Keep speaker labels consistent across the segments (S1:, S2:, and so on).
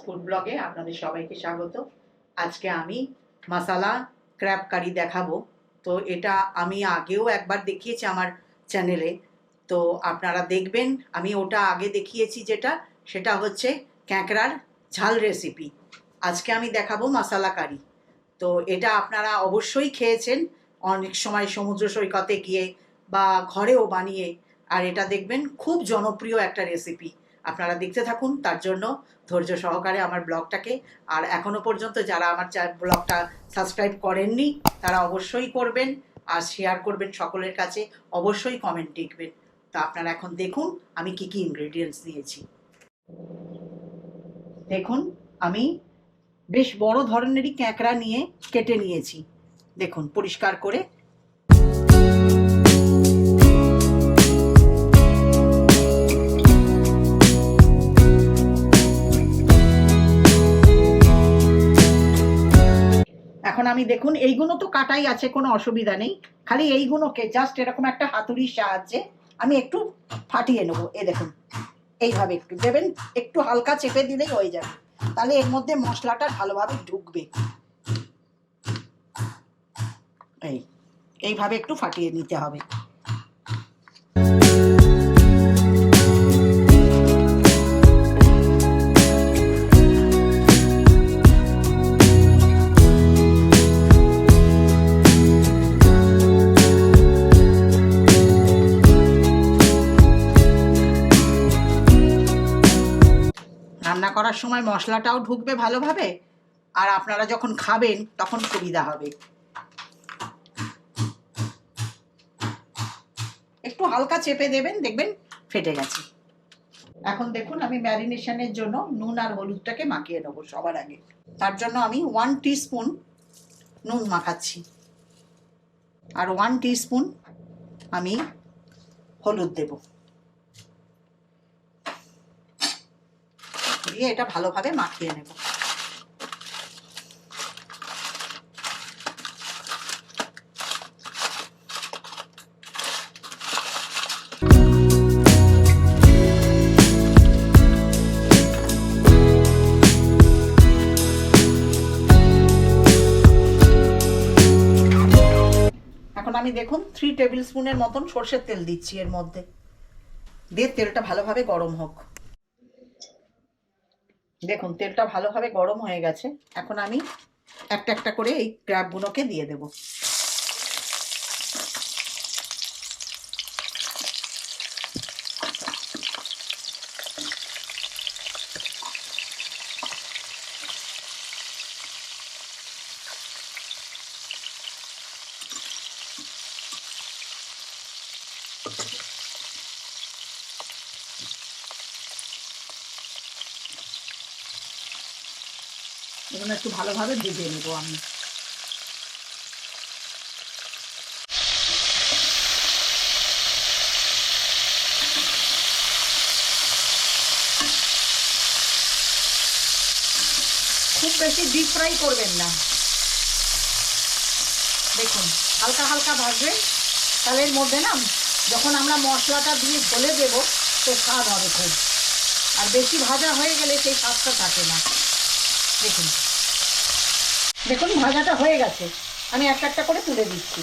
S1: Food ব্লগে আপনাদের সবাইকে স্বাগত। আজকে আমি মশালা ক্র্যাব কারি দেখাবো। তো এটা আমি আগেও একবার দেখিয়েছি আমার চ্যানেলে, তো আপনারা দেখবেন। আমি ওটা আগে দেখিয়েছি, সেটা হচ্ছে ক্যাঁকড়ার ঝাল রেসিপি। আজকে আমি দেখাবো মশালা কারি। তো এটা আপনারা অবশ্যই খেয়েছেন অনেক সময় সমুদ্র সৈকতে গিয়ে বা ঘরেও বানিয়ে, আর এটা দেখবেন খুব জনপ্রিয় একটা রেসিপি। আপনারা দেখতে থাকুন, তার জন্য ধৈর্য সহকারে আমার ব্লগটাকে। আর এখনও পর্যন্ত যারা আমার ব্লগটা সাবস্ক্রাইব করেননি তারা অবশ্যই করবেন, আর শেয়ার করবেন সকলের কাছে, অবশ্যই কমেন্ট লিখবেন। তো আপনারা এখন দেখুন আমি কি কি ইনগ্রেডিয়েন্টস নিয়েছি। দেখুন, আমি বেশ বড় ধরনেরই ক্যাঁকড়া নিয়ে কেটে নিয়েছি, দেখুন পরিষ্কার করে। এখন আমি দেখুন এইগুলো তো কাটাই আছে, কোনো অসুবিধা নেই। খালি এইগুলোকে জাস্ট এরকম একটা হাতুড়ির সাহায্যে আমি একটু ফাটিয়ে নেবো। এ দেখুন, এইভাবে একটু দেবেন, একটু হালকা চেপে দিলেই হয়ে যাবে, তাহলে এর মধ্যে মশলাটা ভালোভাবে ঢুকবে। এইভাবে একটু ফাটিয়ে নিতে হবে। রান্না করার সময় মশলাটাও ঢুকবে ভালোভাবে, আর আপনারা যখন খাবেন তখন সুবিধা হবে। একটু হালকা চেপে দেবেন, দেখবেন ফেটে গেছে। এখন দেখুন আমি ম্যারিনেশনের জন্য নুন আর হলুদটাকে মাখিয়ে নেবো সবার আগে। তার জন্য আমি 1 টিস্পুন নুন মাখাচ্ছি, আর 1 টিস্পুন আমি হলুদ দেব, দিয়ে এটা ভালোভাবে মাখিয়ে নেব। এখন আমি দেখুন 3 টেবিল স্পুনের মতন সর্ষের তেল দিচ্ছি এর মধ্যে, দিয়ে তেলটা ভালোভাবে গরম হোক। দেখুন তেলটা ভালোভাবে গরম হয়ে গেছে। এখন আমি একটা একটা করে এই ক্র্যাবগুলোকে দিয়ে দেব। এগুলো একটু ভালোভাবে ভেজে নেব আমি। খুব বেশি ডিপ ফ্রাই করবেন না, দেখুন হালকা হালকা ভাজবেন, তাহলে এর মধ্যে না যখন আমরা মশলাটা দিয়ে ঢেলে দেব তো স্বাদ হবে খুব। আর বেশি ভাজা হয়ে গেলে সেই স্বাদটা থাকে না। দেখুন দেখুন ভাজাটা হয়ে গেছে, আমি একটা একটা করে তুলে দিচ্ছি।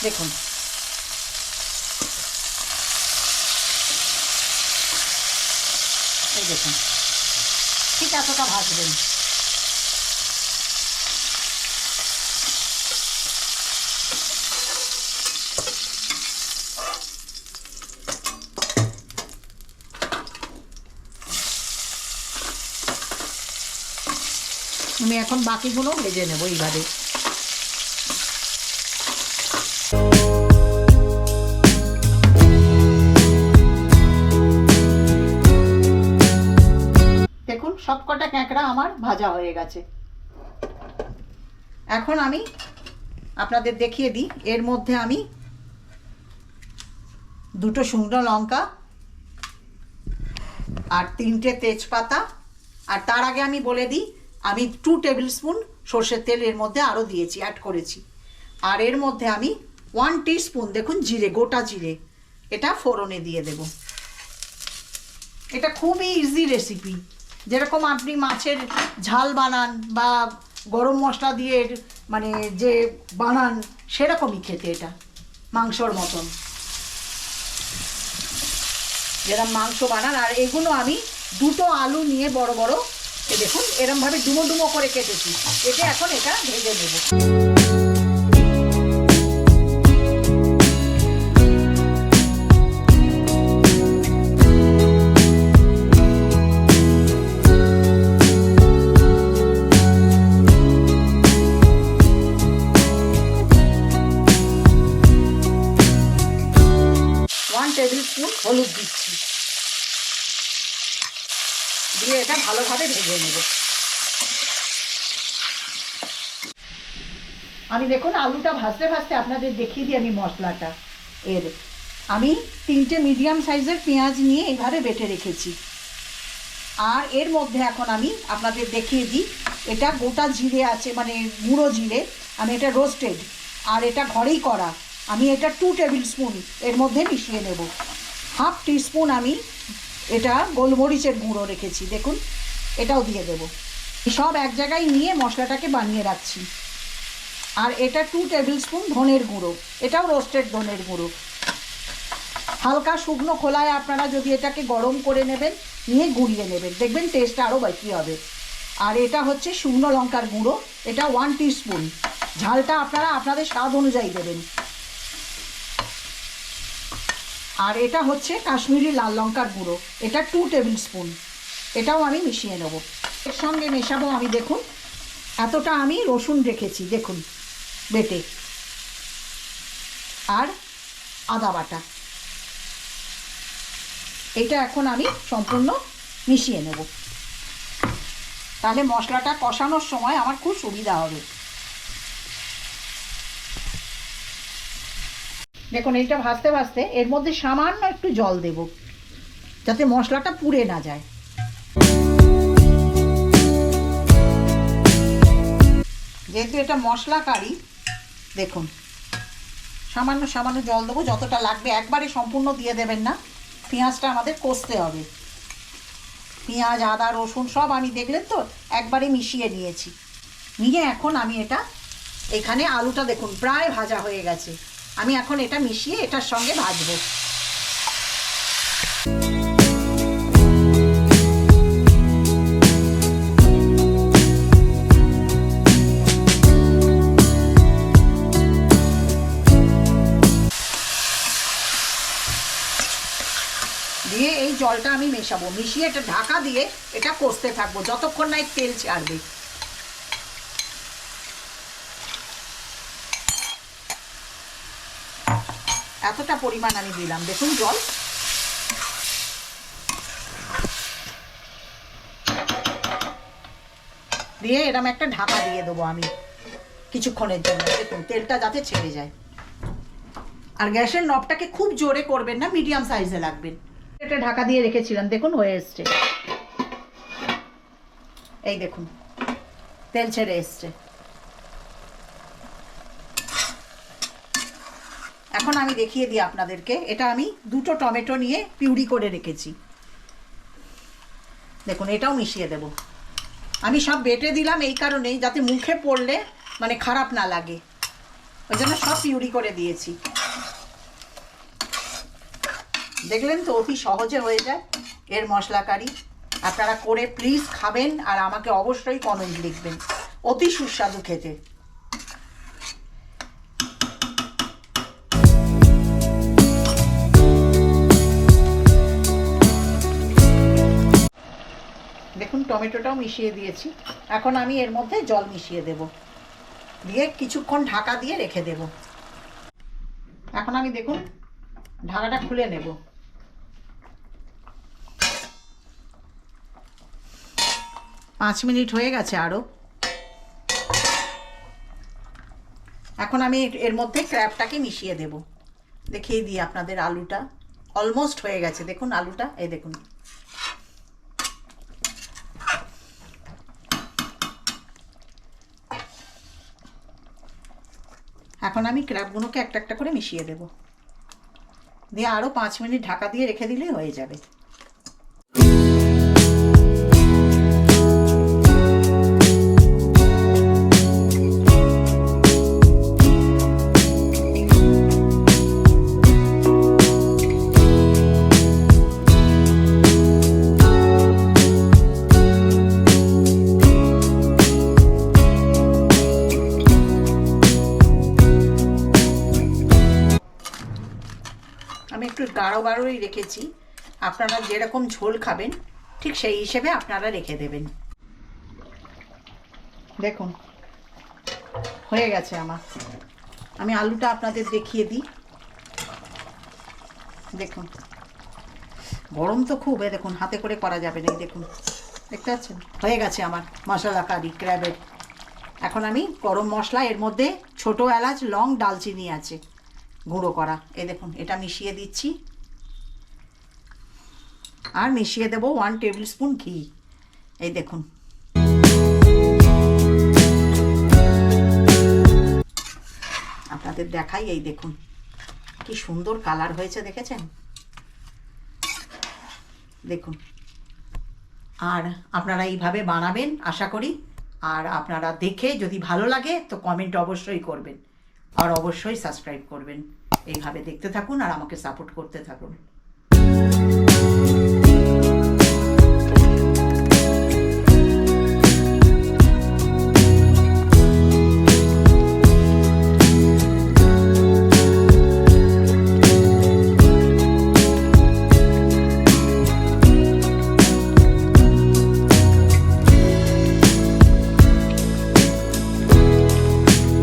S1: দেখুন এই দেখুন, ঠিক এতটা ভাজবেন। আমি এখন বাকিগুলো ভেজে নেব এইভাবে। দেখুন সবকটা ক্যাঁকড়া আমার ভাজা হয়ে গেছে। এখন আমি আপনাদের দেখিয়ে দিই, এর মধ্যে আমি 2টো শুকনো লঙ্কা আর 3টে তেজপাতা, আর তার আগে আমি বলে দিই আমি 2 টেবিল স্পুন সর্ষের তেল এর মধ্যে আরও দিয়েছি, অ্যাড করেছি। আর এর মধ্যে আমি 1 টিস্পুন দেখুন জিরে, গোটা জিরে, এটা ফোড়নে দিয়ে দেব। এটা খুবই ইজি রেসিপি। যেরকম আপনি মাছের ঝাল বানান বা গরম মশলা দিয়ে মানে যে বানান সেরকমই খেতে, এটা মাংসর মতন যেরকম মাংস বানান। আর এগুলো আমি দুটো আলু নিয়ে বড় বড় দেখুন এরমভাবে ডুমো ডুমো করে কেটেছি, কেটে এখন এটা ভেজে নেব। 1 টেবিল স্পুন হলুদ দিচ্ছি, দিয়ে এটা ভালোভাবে ভেজে নেব। আমি দেখুন আলুটা ভাজতে ভাজতে আপনাদের দেখিয়ে দিই আমি মশলাটা। আমি 3টে মিডিয়াম সাইজের পেঁয়াজ নিয়ে এইভাবে বেটে রেখেছি। আর এর মধ্যে এখন আমি আপনাদের দেখিয়ে দিই, এটা গোটা জিরে আছে, মানে গুঁড়ো জিরে, আমি এটা রোস্টেড, আর এটা ঘরেই করা। আমি এটা 2 টেবিল স্পুন এর মধ্যে মিশিয়ে নেব। 1/2 টিস্পুন আমি এটা গোলমরিচের গুঁড়ো রেখেছি, দেখুন এটাও দিয়ে দেব। সব এক জায়গায় নিয়ে মশলাটাকে বানিয়ে রাখছি। আর এটা 2 টেবিল স্পুন ধনের গুঁড়ো, এটাও রোস্টেড ধনের গুঁড়ো। হালকা শুকনো খোলায় আপনারা যদি এটাকে গরম করে নেবেন, নিয়ে গুঁড়িয়ে নেবেন, দেখবেন টেস্টটা আরও বেশি হবে। আর এটা হচ্ছে শুকনো লঙ্কার গুঁড়ো, এটা 1 টিস্পুন। ঝালটা আপনারা আপনাদের স্বাদ অনুযায়ী দেবেন। আর এটা হচ্ছে কাশ্মীরি লাল লঙ্কার গুঁড়ো, এটা 2 টেবিল স্পুন, এটাও আমি মিশিয়ে নেব। এর সঙ্গে মেশাবো আমি, দেখুন এতটা আমি রসুন রেখেছি, দেখুন বেটে, আর আদা বাটা, এটা এখন আমি সম্পূর্ণ মিশিয়ে নেব। তাহলে মশলাটা কষানোর সময় আমার খুব সুবিধা হবে। দেখুন এইটা ভাজতে ভাজতে এর মধ্যে সামান্য একটু জল দেব, যাতে মশলাটা পুড়ে না যায়। যেহেতু এটা মশলা কারি, দেখুন সামান্য সামান্য জল দেবো, যতটা লাগবে। একবারে সম্পূর্ণ দিয়ে দেবেন না, পেঁয়াজটা আমাদের কষতে হবে। পেঁয়াজ আদা রসুন সব আমি দেখলেন তো একবারে মিশিয়ে নিয়েছি। নিয়ে এখন আমি এটা, এখানে আলুটা দেখুন প্রায় ভাজা হয়ে গেছে, আমি এখন এটা মিশিয়ে এটার সঙ্গে ভাজবো। দিয়ে এই জলটা আমি মেশাবো, মিশিয়ে এটা ঢাকা দিয়ে এটা কষতে থাকবো যতক্ষণ না তেল ছাড়বে। এতটা পরিমাণ আমি দিলাম, দেখুন জল। দিয়ে এরকম একটা ঢাকা দিয়ে দেবো আমি কিছুক্ষণের জন্য, দেখুন তেলটা যাতে ছেড়ে যায়। আর গ্যাসের নবটাকে খুব জোরে করবেন না, মিডিয়াম সাইজে রাখবেন। এটা ঢাকা দিয়ে রেখেছিলাম, দেখুন হয়ে এসছে, এই দেখুন তেল ছেড়ে এসছে। এখন আমি দেখিয়ে দিই আপনাদেরকে, এটা আমি 2টো টমেটো নিয়ে পিউরি করে রেখেছি, দেখুন এটাও মিশিয়ে দেব। আমি সব বেটে দিলাম এই কারণেই, যাতে মুখে পড়লে মানে খারাপ না লাগে, ওই জন্য সব পিউরি করে দিয়েছি। দেখলেন তো অতি সহজে হয়ে যায় এর মশলা কারি। আপনারা করে প্লিজ খাবেন, আর আমাকে অবশ্যই কমেন্ট লিখবেন, অতি সুস্বাদু খেতে। দেখুন টমেটোটাও মিশিয়ে দিয়েছি, এখন আমি এর মধ্যে জল মিশিয়ে দেব, দিয়ে কিছুক্ষণ ঢাকা দিয়ে রেখে দেব। এখন আমি দেখুন ঢাকাটা খুলে নেব। পাঁচ মিনিট হয়ে গেছে আরও। এখন আমি এর মধ্যে ক্র্যাবটাকে মিশিয়ে দেব, দেখিয়ে দিই আপনাদের। আলুটা অলমোস্ট হয়ে গেছে, দেখুন আলুটা, এই দেখুন। এখন আমি ক্র্যাবগুলোকে একটা একটা করে মিশিয়ে দেব, দিয়ে আরও 5 মিনিট ঢাকা দিয়ে রেখে দিলেই হয়ে যাবে। বারোই রেখেছি। আপনারা যেরকম ঝোল খাবেন ঠিক সেই হিসেবে আপনারা রেখে দেবেন। দেখুন হয়ে গেছে আমার। আমি আলুটা আপনাদের দেখিয়ে দিই। দেখুন গরম তো খুব, দেখুন হাতে করে করা যাবে না। দেখুন দেখতে পাচ্ছেন হয়ে গেছে আমার মশলা কারি ক্র্যাবের। এখন আমি গরম মশলা, এর মধ্যে ছোট এলাচ, লং, দালচিনি আছে গুঁড়ো করা। দেখুন এটা মিশিয়ে দিচ্ছি, আর মিশিয়ে দেবো 1 টেবিল স্পুন ঘি। এই দেখুন আপনাদের দেখাই, এই দেখুন কি সুন্দর কালার হয়েছে, দেখেছেন? দেখুন, আর আপনারা এইভাবে বানাবেন আশা করি। আর আপনারা দেখে যদি ভালো লাগে তো কমেন্ট অবশ্যই করবেন, আর অবশ্যই সাবস্ক্রাইব করবেন। এইভাবে দেখতে থাকুন আর আমাকে সাপোর্ট করতে থাকুন।